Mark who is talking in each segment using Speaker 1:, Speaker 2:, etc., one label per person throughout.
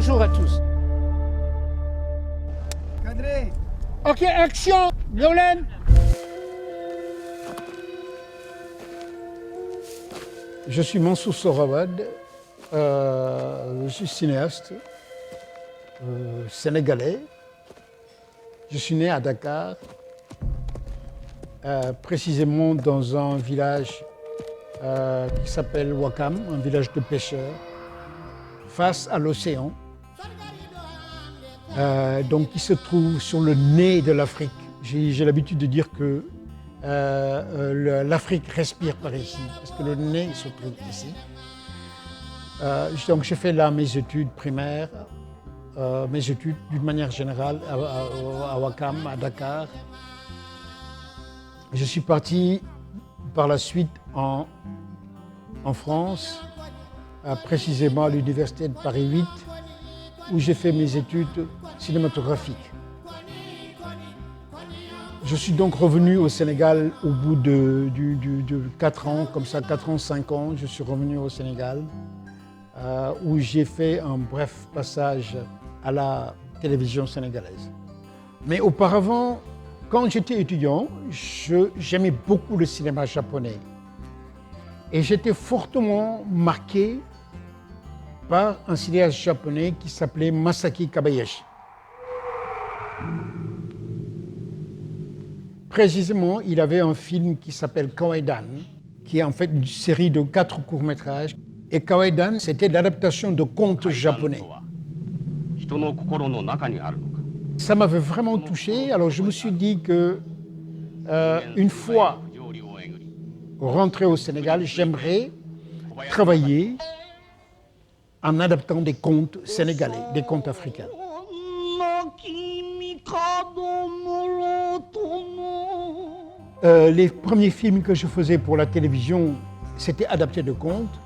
Speaker 1: Bonjour à tous.
Speaker 2: Cadré.
Speaker 1: Ok, action, Violaine. Je suis Mansour Sorawad, je suis cinéaste sénégalais. Je suis né à Dakar, précisément dans un village qui s'appelle Ouakam, un village de pêcheurs, face à l'océan, donc qui se trouve sur le nez de l'Afrique. J'ai l'habitude de dire que l'Afrique respire par ici, parce que le nez se trouve ici. Donc j'ai fait là mes études primaires, mes études d'une manière générale à Ouakam, à Dakar. Je suis parti par la suite en France, précisément à l'université de Paris 8, où j'ai fait mes études cinématographiques. Je suis donc revenu au Sénégal au bout de 4 ans, comme ça, 4 ans, 5 ans, je suis revenu au Sénégal, où j'ai fait un bref passage à la télévision sénégalaise. Mais auparavant, quand j'étais étudiant, j'aimais beaucoup le cinéma japonais. Et j'étais fortement marqué par un cinéaste japonais qui s'appelait Masaki Kabayashi. Précisément, il avait un film qui s'appelle Kawaii-dan, qui est en fait une série de 4 courts-métrages. Et Kawaii-dan, c'était l'adaptation de contes japonais. Ça m'avait vraiment touché, alors je me suis dit que une fois rentré au Sénégal, j'aimerais travailler en adaptant des contes sénégalais, des contes africains. Les premiers films que je faisais pour la télévision, c'était adapté de contes.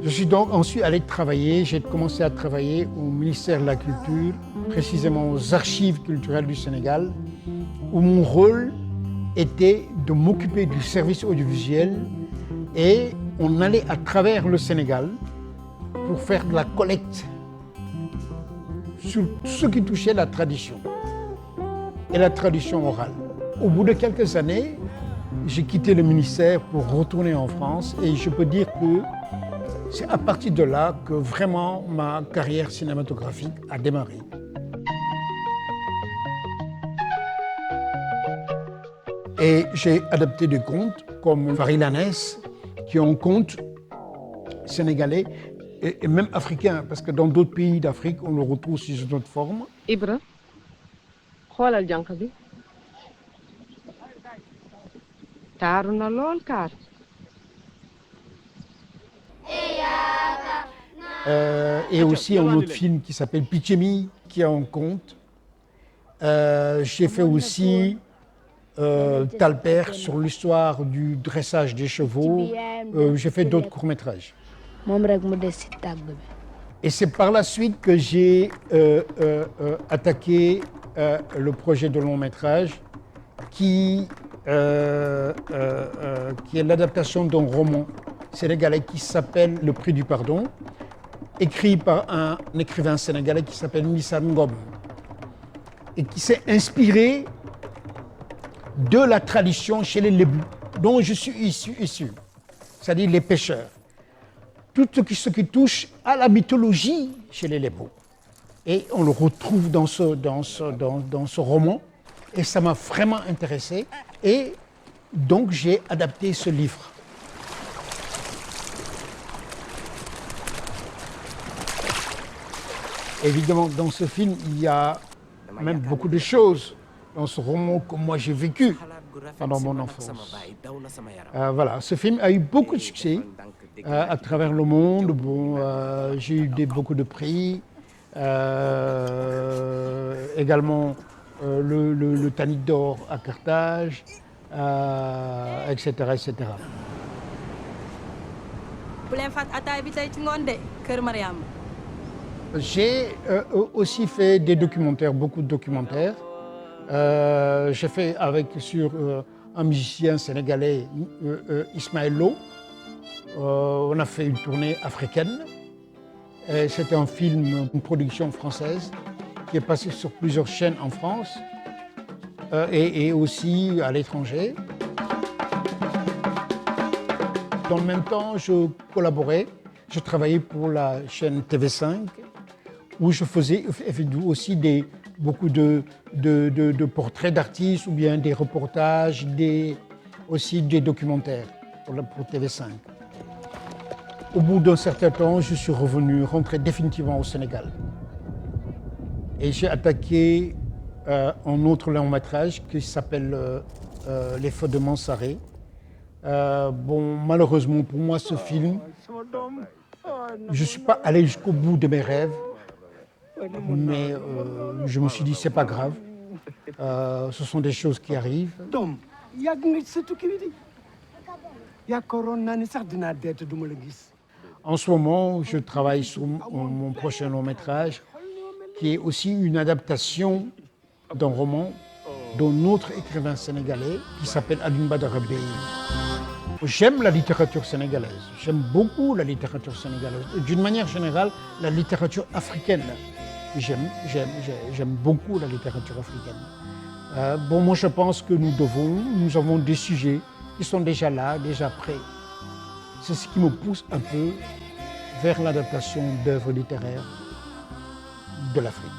Speaker 1: Je suis donc ensuite allé travailler, j'ai commencé à travailler au ministère de la Culture, précisément aux archives culturelles du Sénégal, où mon rôle était de m'occuper du service audiovisuel et on allait à travers le Sénégal pour faire de la collecte sur tout ce qui touchait la tradition et la tradition orale. Au bout de quelques années, j'ai quitté le ministère pour retourner en France et je peux dire que c'est à partir de là que vraiment ma carrière cinématographique a démarré. Et j'ai adapté des contes comme Farilanès, qui est un conte sénégalais et même africain, parce que dans d'autres pays d'Afrique, on le retrouve sous une autre forme.
Speaker 3: Ibra, xoolal jànq bi taaru na lool kaar.
Speaker 1: Et aussi un autre film qui s'appelle Pichemi, qui est un conte. J'ai fait aussi Talper sur l'histoire du dressage des chevaux. J'ai fait d'autres courts-métrages. Et c'est par la suite que j'ai attaqué le projet de long-métrage qui est l'adaptation d'un roman sénégalais qui s'appelle Le Prix du Pardon, écrit par un écrivain sénégalais qui s'appelle Missane Ngom et qui s'est inspiré de la tradition chez les Lébou, dont je suis issu, c'est-à-dire les pêcheurs. Tout ce qui touche à la mythologie chez les Lébou. Et on le retrouve dans ce roman, et ça m'a vraiment intéressé. Et donc j'ai adapté ce livre. Évidemment, dans ce film, il y a même beaucoup de choses dans ce roman que moi j'ai vécu pendant mon enfance. Voilà, ce film a eu beaucoup de succès à travers le monde. Bon, j'ai eu beaucoup de prix. Également le Tanit d'or à Carthage, etc., etc. J'ai aussi fait des documentaires, beaucoup de documentaires. J'ai fait sur un musicien sénégalais, Ismaël Lo. On a fait une tournée africaine. C'est un film, une production française qui est passé sur plusieurs chaînes en France et aussi à l'étranger. Dans le même temps, je collaborais, je travaillais pour la chaîne TV5 où je faisais aussi beaucoup de portraits d'artistes ou bien des reportages, aussi des documentaires pour TV5. Au bout d'un certain temps, je suis rentré définitivement au Sénégal. Et j'ai attaqué un autre long-métrage qui s'appelle Les Feux de Mansaré. Malheureusement pour moi, ce film, je ne suis pas allé jusqu'au bout de mes rêves, mais je me suis dit, c'est pas grave. Ce sont des choses qui arrivent. En ce moment, je travaille sur mon prochain long-métrage, qui est aussi une adaptation d'un roman d'un autre écrivain sénégalais qui s'appelle Alioune Badara Bèye. J'aime la littérature sénégalaise, j'aime beaucoup la littérature sénégalaise. D'une manière générale, la littérature africaine. J'aime beaucoup la littérature africaine. Moi je pense que nous avons des sujets qui sont déjà là, déjà prêts. C'est ce qui me pousse un peu vers l'adaptation d'œuvres littéraires de l'Afrique.